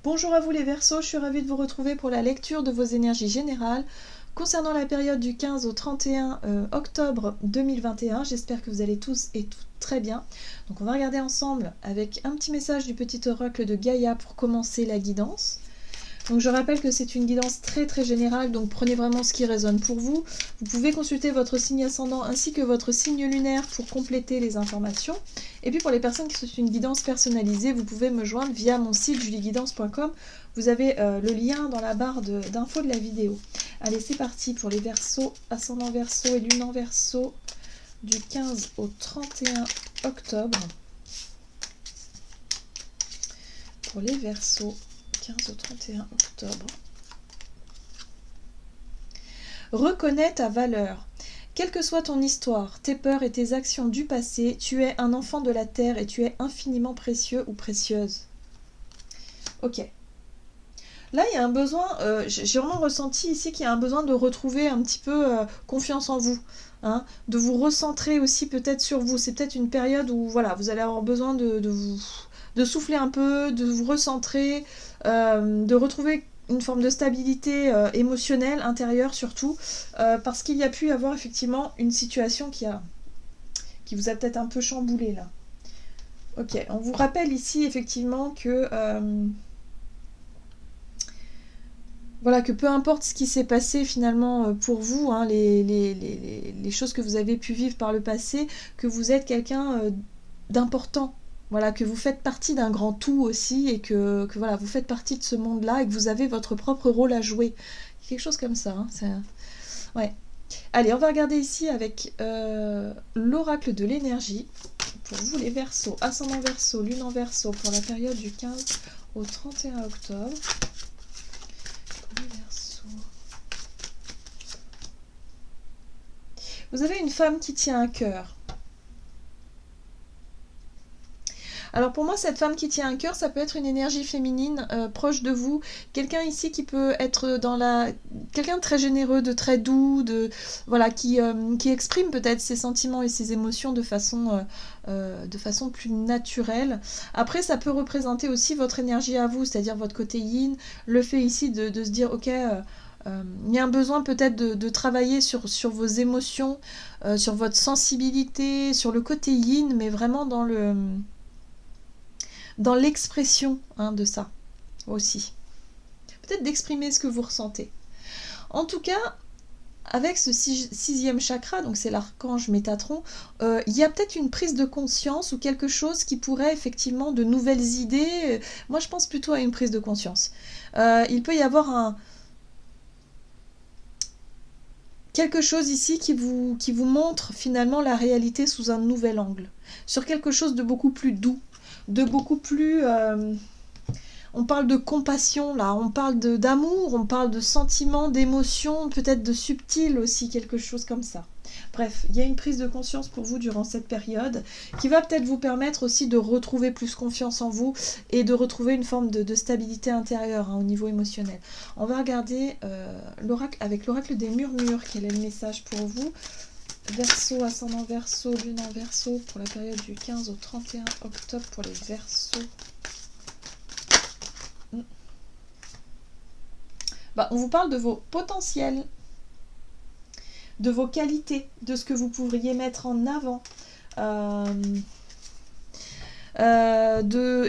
Bonjour à vous les Verseaux, je suis ravie de vous retrouver pour la lecture de vos énergies générales concernant la période du 15 au 31 octobre 2021. J'espère que vous allez tous et toutes très bien. Donc on va regarder ensemble avec un petit message du petit oracle de Gaïa pour commencer la guidance. Donc je rappelle que c'est une guidance très générale, donc prenez vraiment ce qui résonne pour vous. Vous pouvez consulter votre signe ascendant ainsi que votre signe lunaire pour compléter les informations. Et puis pour les personnes qui souhaitent une guidance personnalisée, vous pouvez me joindre via mon site julieguidance.com. Vous avez le lien dans la barre d'infos de la vidéo. Allez, c'est parti pour les Verseaux, ascendant Verseau et lune en Verseau du 15 au 31 octobre. Pour les Verseaux, 15 au 31 octobre. Reconnais ta valeur. Quelle que soit ton histoire, tes peurs et tes actions du passé, tu es un enfant de la terre et tu es infiniment précieux ou précieuse. Ok. Là, il y a un besoin, j'ai vraiment ressenti ici qu'il y a un besoin de retrouver un petit peu confiance en vous. Hein, de vous recentrer aussi peut-être sur vous. C'est peut-être une période où voilà, vous allez avoir besoin de souffler un peu, de vous recentrer, de retrouver une forme de stabilité émotionnelle, intérieure surtout, parce qu'il y a pu y avoir effectivement une situation qui vous a peut-être un peu chamboulé là. Ok, on vous rappelle ici effectivement que voilà, que peu importe ce qui s'est passé finalement pour vous, hein, les choses que vous avez pu vivre par le passé, que vous êtes quelqu'un d'important. Voilà, que vous faites partie d'un grand tout aussi et que voilà, vous faites partie de ce monde-là et que vous avez votre propre rôle à jouer. Quelque chose comme ça. Hein, ouais. Allez, on va regarder ici avec l'oracle de l'énergie. Pour vous les Verseaux, ascendant Verseau, lune en Verseau, pour la période du 15 au 31 octobre. Vous avez une femme qui tient un cœur. Alors pour moi, cette femme qui tient un cœur, ça peut être une énergie féminine proche de vous. Quelqu'un ici qui peut être quelqu'un de très généreux, de très doux, voilà, qui exprime peut-être ses sentiments et ses émotions de façon plus naturelle. Après, ça peut représenter aussi votre énergie à vous, c'est-à-dire votre côté yin. Le fait ici de se dire, ok... il y a un besoin peut-être de travailler sur vos émotions, sur votre sensibilité, sur le côté yin, mais vraiment dans l'expression de ça aussi. Peut-être d'exprimer ce que vous ressentez. En tout cas, avec ce sixième chakra, donc c'est l'archange Métatron, il y a peut-être une prise de conscience ou quelque chose qui pourrait effectivement de nouvelles idées. Moi, je pense plutôt à une prise de conscience. Il peut y avoir quelque chose ici qui vous montre finalement la réalité sous un nouvel angle, sur quelque chose de beaucoup plus doux, de beaucoup plus... on parle de compassion là, on parle d'amour, on parle de sentiments, d'émotions, peut-être de subtil aussi, quelque chose comme ça. Bref, il y a une prise de conscience pour vous durant cette période qui va peut-être vous permettre aussi de retrouver plus confiance en vous et de retrouver une forme de stabilité intérieure au niveau émotionnel. On va regarder avec l'oracle des murmures, quel est le message pour vous. Verseau, ascendant Verseau, lune en Verseau pour la période du 15 au 31 octobre pour les Verseaux. On vous parle de vos potentiels, de vos qualités, de ce que vous pourriez mettre en avant,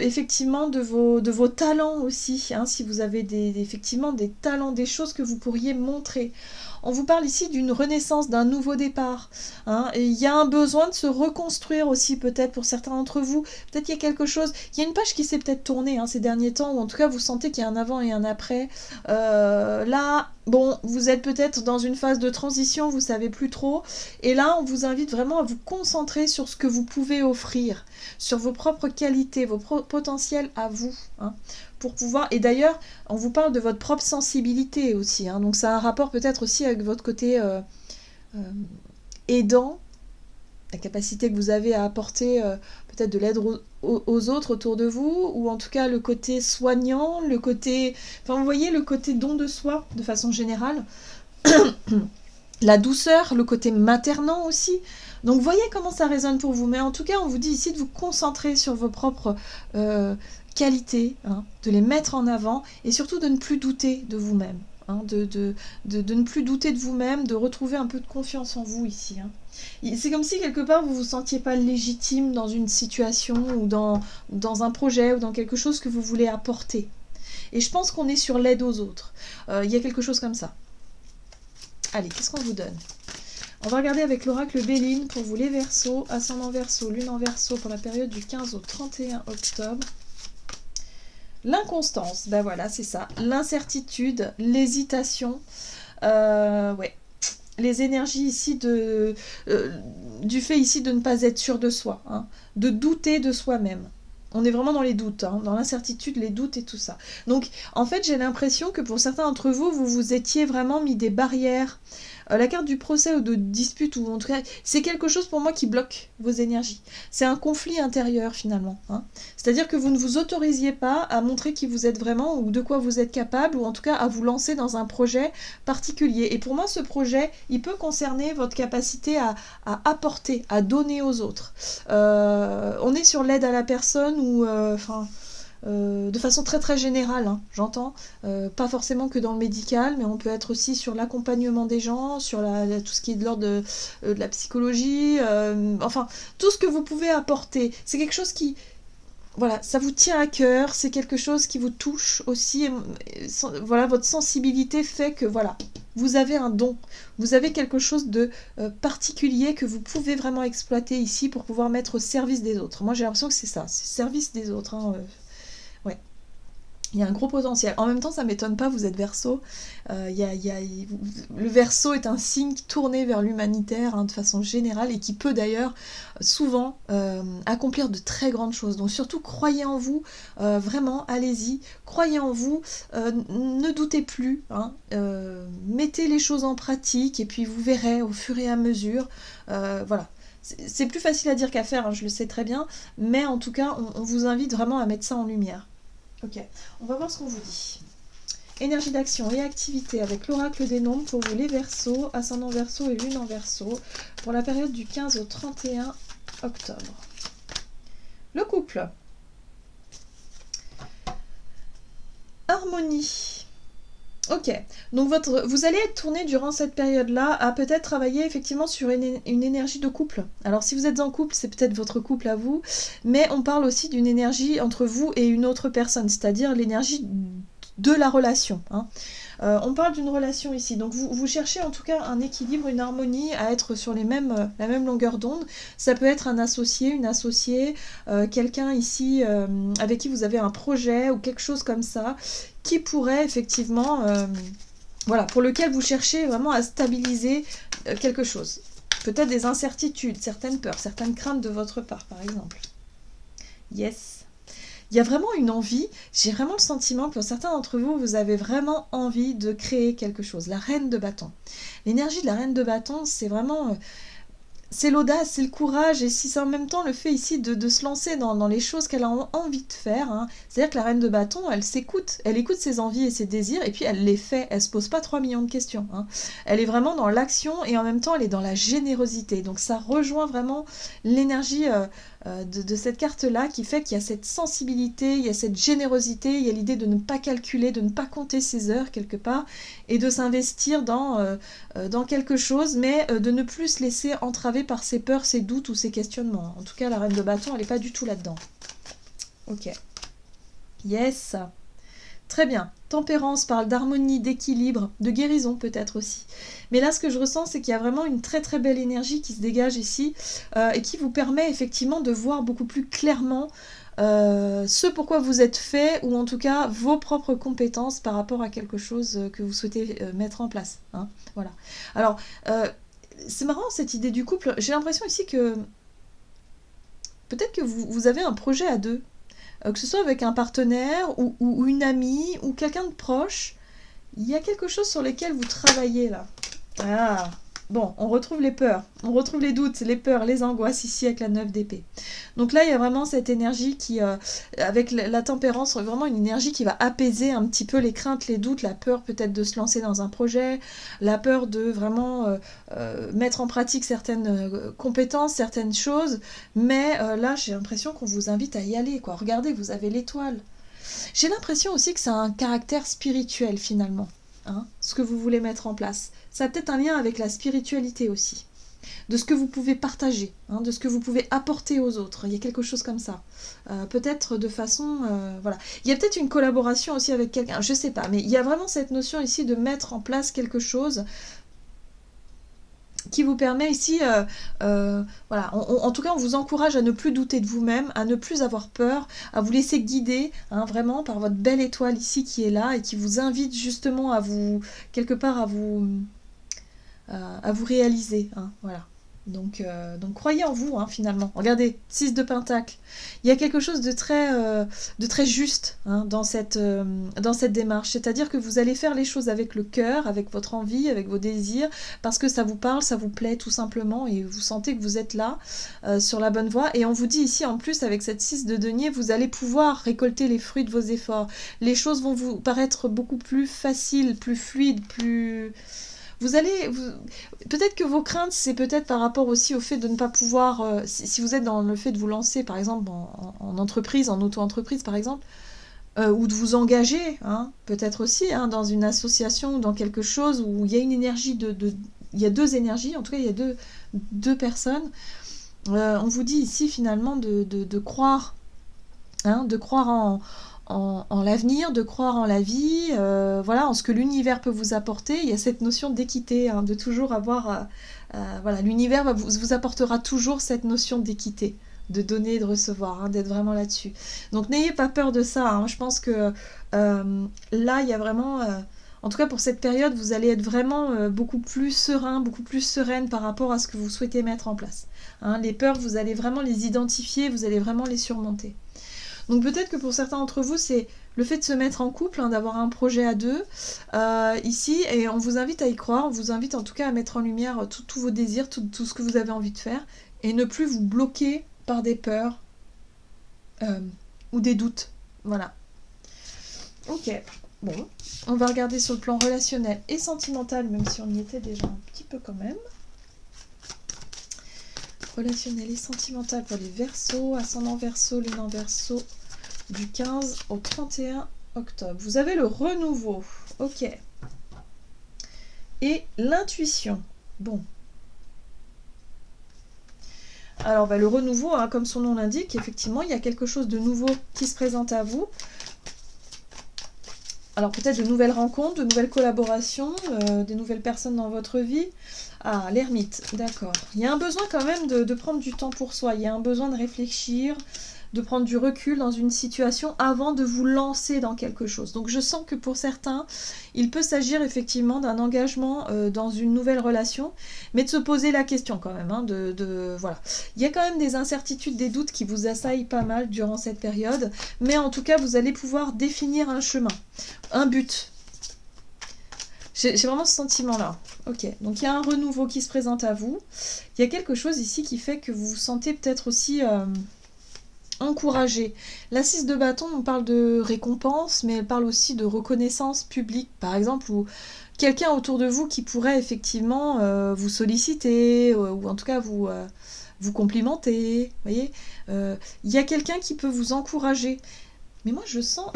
effectivement de vos talents aussi, hein, si vous avez effectivement des talents, des choses que vous pourriez montrer. On vous parle ici d'une renaissance, d'un nouveau départ. Hein, et il y a un besoin de se reconstruire aussi peut-être pour certains d'entre vous. Peut-être qu'il y a quelque chose, il y a une page qui s'est peut-être tournée ces derniers temps, ou en tout cas vous sentez qu'il y a un avant et un après. Là, bon, vous êtes peut-être dans une phase de transition, vous savez plus trop. Et là, on vous invite vraiment à vous concentrer sur ce que vous pouvez offrir, sur vos propres qualités, vos potentiels à vous. Hein, pour pouvoir... Et d'ailleurs, on vous parle de votre propre sensibilité aussi. Hein, donc ça a un rapport peut-être aussi avec votre côté aidant, la capacité que vous avez à apporter peut-être de l'aide aux autres autour de vous, ou en tout cas le côté soignant, le côté... Enfin, vous voyez, le côté don de soi, de façon générale. La douceur, le côté maternant aussi. Donc, voyez comment ça résonne pour vous. Mais en tout cas, on vous dit ici de vous concentrer sur vos propres qualités, hein, de les mettre en avant et surtout de ne plus douter de vous-même. Hein, de ne plus douter de vous-même, de retrouver un peu de confiance en vous ici. Hein. C'est comme si quelque part vous ne vous sentiez pas légitime dans une situation ou dans un projet ou dans quelque chose que vous voulez apporter. Et je pense qu'on est sur l'aide aux autres. Il y a quelque chose comme ça. Allez, qu'est-ce qu'on vous donne? On va regarder avec l'oracle Béline pour vous les Verseaux, ascendant Verseau, lune en Verseau pour la période du 15 au 31 octobre. L'inconstance, ben voilà, c'est ça. L'incertitude, l'hésitation, ouais. Les énergies ici du fait ici de ne pas être sûr de soi, hein, de douter de soi-même. On est vraiment dans les doutes, hein, dans l'incertitude, les doutes et tout ça. Donc, en fait, j'ai l'impression que pour certains d'entre vous, vous vous étiez vraiment mis des barrières. La carte du procès ou de dispute, ou en tout cas, c'est quelque chose pour moi qui bloque vos énergies. C'est un conflit intérieur, finalement. Hein. C'est-à-dire que vous ne vous autorisiez pas à montrer qui vous êtes vraiment, ou de quoi vous êtes capable, ou en tout cas à vous lancer dans un projet particulier. Et pour moi, ce projet, il peut concerner votre capacité à apporter, à donner aux autres. On est sur l'aide à la personne, ou... de façon très très générale, hein, j'entends, pas forcément que dans le médical, mais on peut être aussi sur l'accompagnement des gens, sur tout ce qui est de l'ordre de la psychologie, enfin, tout ce que vous pouvez apporter. C'est quelque chose qui, voilà, ça vous tient à cœur, c'est quelque chose qui vous touche aussi, voilà, votre sensibilité fait que, voilà, vous avez un don, vous avez quelque chose de particulier que vous pouvez vraiment exploiter ici pour pouvoir mettre au service des autres. Moi, j'ai l'impression que c'est ça, c'est service des autres, hein, ouais. Il y a un gros potentiel. En même temps, ça ne m'étonne pas, vous êtes Verseau. Le Verseau est un signe tourné vers l'humanitaire, hein, de façon générale et qui peut d'ailleurs souvent accomplir de très grandes choses. Donc surtout, croyez en vous, vraiment, allez-y, croyez en vous, ne doutez plus, hein, mettez les choses en pratique et puis vous verrez au fur et à mesure, voilà. C'est plus facile à dire qu'à faire, hein, je le sais très bien, mais en tout cas, on vous invite vraiment à mettre ça en lumière. Ok, on va voir ce qu'on vous dit. Énergie d'action et activité avec l'oracle des nombres pour vous les Verseaux, ascendant Verseau et lune en Verseau, pour la période du 15 au 31 octobre. Le couple. Harmonie. Ok, donc vous allez être tourné durant cette période-là à peut-être travailler effectivement sur une énergie de couple. Alors si vous êtes en couple, c'est peut-être votre couple à vous, mais on parle aussi d'une énergie entre vous et une autre personne, c'est-à-dire l'énergie de la relation. Hein. On parle d'une relation ici, donc vous cherchez en tout cas un équilibre, une harmonie, à être sur la même longueur d'onde. Ça peut être un associé, une associée, quelqu'un ici avec qui vous avez un projet ou quelque chose comme ça, qui pourrait effectivement, voilà, pour lequel vous cherchez vraiment à stabiliser quelque chose. Peut-être des incertitudes, certaines peurs, certaines craintes de votre part, par exemple. Yes. Il y a vraiment une envie, j'ai vraiment le sentiment que pour certains d'entre vous, vous avez vraiment envie de créer quelque chose. La reine de bâton. L'énergie de la reine de bâton, c'est vraiment... c'est l'audace, c'est le courage, et si c'est en même temps le fait ici de se lancer dans les choses qu'elle a envie de faire, hein, c'est-à-dire que la reine de bâton, elle s'écoute, elle écoute ses envies et ses désirs, et puis elle les fait, elle se pose pas 3 millions de questions. Hein. Elle est vraiment dans l'action, et en même temps, elle est dans la générosité. Donc ça rejoint vraiment l'énergie de cette carte-là, qui fait qu'il y a cette sensibilité, il y a cette générosité, il y a l'idée de ne pas calculer, de ne pas compter ses heures quelque part, et de s'investir dans quelque chose, mais de ne plus se laisser entraver par ses peurs, ses doutes ou ses questionnements. En tout cas, la reine de bâton, elle n'est pas du tout là-dedans. Ok. Yes. Très bien. Tempérance parle d'harmonie, d'équilibre, de guérison peut-être aussi. Mais là, ce que je ressens, c'est qu'il y a vraiment une très très belle énergie qui se dégage ici et qui vous permet effectivement de voir beaucoup plus clairement ce pourquoi vous êtes fait, ou en tout cas vos propres compétences par rapport à quelque chose que vous souhaitez mettre en place. Hein. Voilà. Alors, c'est marrant cette idée du couple. J'ai l'impression ici que peut-être que vous avez un projet à deux. Que ce soit avec un partenaire ou une amie ou quelqu'un de proche, il y a quelque chose sur lequel vous travaillez là. Ah, Bon, on retrouve les peurs, on retrouve les doutes, les peurs, les angoisses ici avec la 9 d'épée. Donc là, il y a vraiment cette énergie qui, avec la tempérance, vraiment une énergie qui va apaiser un petit peu les craintes, les doutes, la peur peut-être de se lancer dans un projet, la peur de vraiment mettre en pratique certaines compétences, certaines choses. Mais là, j'ai l'impression qu'on vous invite à y aller, quoi. Regardez, vous avez l'étoile. J'ai l'impression aussi que ça a un caractère spirituel finalement, hein, ce que vous voulez mettre en place. Ça a peut-être un lien avec la spiritualité aussi, de ce que vous pouvez partager, hein, de ce que vous pouvez apporter aux autres. Il y a quelque chose comme ça. Peut-être de façon... voilà. Il y a peut-être une collaboration aussi avec quelqu'un, je sais pas, mais il y a vraiment cette notion ici de mettre en place quelque chose qui vous permet ici, voilà, en tout cas on vous encourage à ne plus douter de vous-même, à ne plus avoir peur, à vous laisser guider, hein, vraiment par votre belle étoile ici qui est là et qui vous invite justement à vous, quelque part à vous réaliser, hein, voilà. Donc croyez en vous, hein, finalement. Regardez, 6 de Pentacle. Il y a quelque chose de très juste, hein, dans cette démarche. C'est-à-dire que vous allez faire les choses avec le cœur, avec votre envie, avec vos désirs, parce que ça vous parle, ça vous plaît tout simplement, et vous sentez que vous êtes là, sur la bonne voie. Et on vous dit ici, en plus, avec cette 6 de denier, vous allez pouvoir récolter les fruits de vos efforts. Les choses vont vous paraître beaucoup plus faciles, plus fluides, plus... Peut-être que vos craintes, c'est peut-être par rapport aussi au fait de ne pas pouvoir, si vous êtes dans le fait de vous lancer, par exemple, en entreprise, en auto-entreprise, par exemple, ou de vous engager, hein, peut-être aussi, hein, dans une association ou dans quelque chose où il y a une énergie il y a deux énergies, en tout cas, il y a deux personnes. On vous dit ici, finalement, de croire, hein, de croire en l'avenir, de croire en la vie, voilà, en ce que l'univers peut vous apporter. Il y a cette notion d'équité, hein, de toujours avoir... voilà, l'univers vous apportera toujours cette notion d'équité, de donner et de recevoir, hein, d'être vraiment là-dessus. Donc n'ayez pas peur de ça, hein. Je pense que là, il y a vraiment... en tout cas, pour cette période, vous allez être vraiment beaucoup plus serein, beaucoup plus sereine par rapport à ce que vous souhaitez mettre en place, hein. Les peurs, vous allez vraiment les identifier, vous allez vraiment les surmonter. Donc peut-être que pour certains d'entre vous, c'est le fait de se mettre en couple, hein, d'avoir un projet à deux, ici, et on vous invite à y croire, on vous invite en tout cas à mettre en lumière tous vos désirs, tout ce que vous avez envie de faire, et ne plus vous bloquer par des peurs ou des doutes. Voilà. Ok, bon, on va regarder sur le plan relationnel et sentimental, même si on y était déjà un petit peu quand même. Relationnel et sentimental pour les Verseaux, ascendant Verseau, lune en Verseau, du 15 au 31 octobre. Vous avez le renouveau, ok. Et l'intuition, bon. Alors le renouveau, hein, comme son nom l'indique, effectivement, il y a quelque chose de nouveau qui se présente à vous. Alors peut-être de nouvelles rencontres, de nouvelles collaborations, des nouvelles personnes dans votre vie. Ah, l'ermite, d'accord. Il y a un besoin quand même de prendre du temps pour soi. Il y a un besoin de réfléchir, de prendre du recul dans une situation avant de vous lancer dans quelque chose. Donc je sens que pour certains, il peut s'agir effectivement d'un engagement dans une nouvelle relation, mais de se poser la question quand même, hein, voilà. Il y a quand même des incertitudes, des doutes qui vous assaillent pas mal durant cette période, mais en tout cas, vous allez pouvoir définir un chemin, un but. J'ai vraiment ce sentiment-là. Ok, donc il y a un renouveau qui se présente à vous. Il y a quelque chose ici qui fait que vous vous sentez peut-être aussi encouragé. La 6 de bâton, on parle de récompense, mais elle parle aussi de reconnaissance publique, par exemple, ou quelqu'un autour de vous qui pourrait effectivement vous solliciter, ou en tout cas vous complimenter. Vous voyez, il y a quelqu'un qui peut vous encourager. Mais moi, je sens...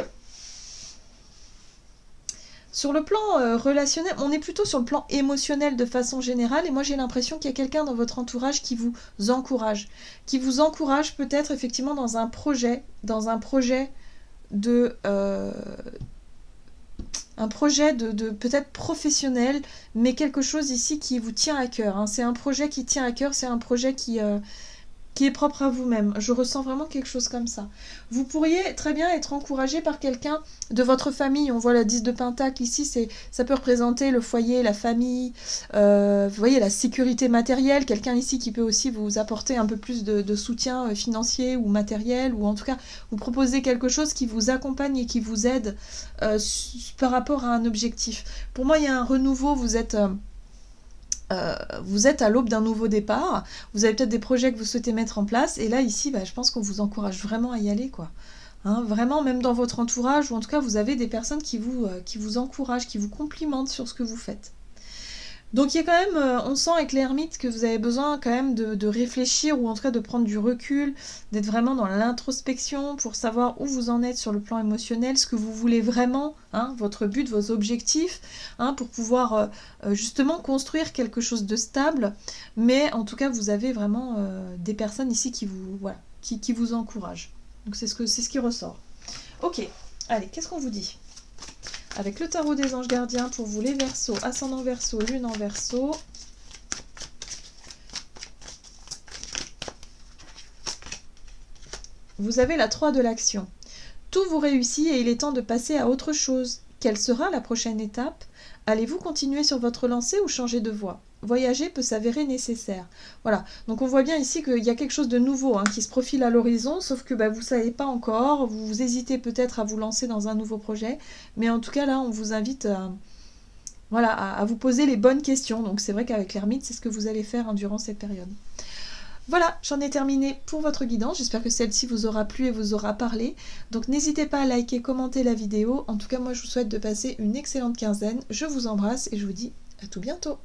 Sur le plan relationnel, on est plutôt sur le plan émotionnel de façon générale, et moi j'ai l'impression qu'il y a quelqu'un dans votre entourage qui vous encourage peut-être effectivement dans un projet de peut-être professionnel, mais quelque chose ici qui vous tient à cœur, hein. C'est un projet qui tient à cœur, c'est un projet qui est propre à vous-même. Je ressens vraiment quelque chose comme ça. Vous pourriez très bien être encouragé par quelqu'un de votre famille. On voit la 10 de Pentacle ici, ça peut représenter le foyer, la famille, vous voyez, la sécurité matérielle. Quelqu'un ici qui peut aussi vous apporter un peu plus de soutien financier ou matériel, ou en tout cas vous proposer quelque chose qui vous accompagne et qui vous aide par rapport à un objectif. Pour moi, il y a un renouveau, vous êtes... vous êtes à l'aube d'un nouveau départ, vous avez peut-être des projets que vous souhaitez mettre en place, et là ici je pense qu'on vous encourage vraiment à y aller quoi. Hein, vraiment, même dans votre entourage, ou en tout cas vous avez des personnes qui vous encouragent, qui vous complimentent sur ce que vous faites. Donc il y a quand même, on sent avec l'ermite que vous avez besoin quand même de réfléchir, ou en tout cas de prendre du recul, d'être vraiment dans l'introspection pour savoir où vous en êtes sur le plan émotionnel, ce que vous voulez vraiment, hein, votre but, vos objectifs, hein, pour pouvoir justement construire quelque chose de stable. Mais en tout cas vous avez vraiment des personnes ici qui vous encouragent. Donc c'est ce qui ressort. Ok, allez, qu'est-ce qu'on vous dit ? Avec le tarot des anges gardiens pour vous les Verseaux, ascendant Verseau, lune en Verseau. Vous avez la 3 de l'action. Tout vous réussit et il est temps de passer à autre chose. Quelle sera la prochaine étape ? Allez-vous continuer sur votre lancée ou changer de voie ? Voyager peut s'avérer nécessaire. Voilà, donc on voit bien ici qu'il y a quelque chose de nouveau qui se profile à l'horizon, sauf que vous ne savez pas encore, vous hésitez peut-être à vous lancer dans un nouveau projet, mais en tout cas là on vous invite à vous poser les bonnes questions. Donc c'est vrai qu'avec l'ermite, c'est ce que vous allez faire durant cette période. Voilà, j'en ai terminé pour votre guidance. J'espère que celle-ci vous aura plu et vous aura parlé. Donc n'hésitez pas à liker, commenter la vidéo. En tout cas, moi je vous souhaite de passer une excellente quinzaine. Je vous embrasse et je vous dis à tout bientôt.